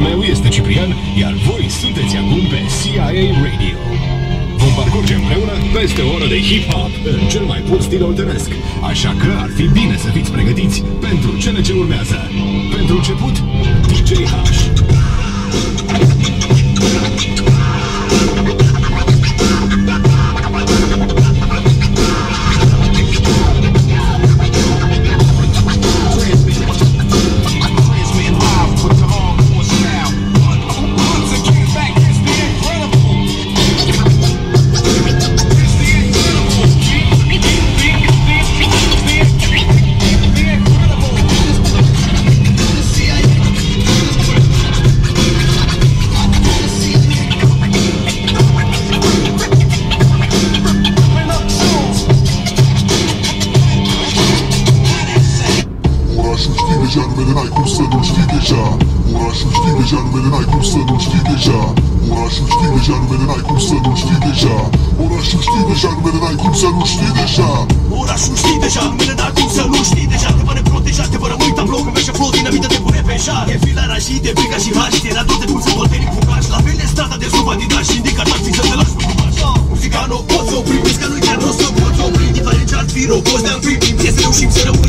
meu este Ciprian, iar voi sunteți acum pe CIA Radio. Vom parcurge împreună peste o oră de hip-hop în cel mai pur stil oltenesc. Așa că ar fi bine să fiți pregătiți pentru cele ce urmează. Pentru început, DJ H. Numele n-ai cum să nu știi deja. Orașul știi deja, numele n-ai cum să nu știi deja. Orașul știi deja, numele n-ai cum să nu știi deja. Orașul știi deja, numele n-ai cum să nu știi deja. Orașul știi deja, numele n-ai cum să nu știi deja. Te va neproteja, te va rămâi tablou, cum și flow, dinamită te pune pe șar. E filarea și de brica și haci, era tot de cum să tolteni cu caș. La fel e strada de sub adidas și indicat ar fi să te lași cu cumaș. Muzica nu poți opri, vezi că nu-i chiar rost să poți opri. Diferent ce ar fi roboți de-am fi, prin piese reușim să rămânem.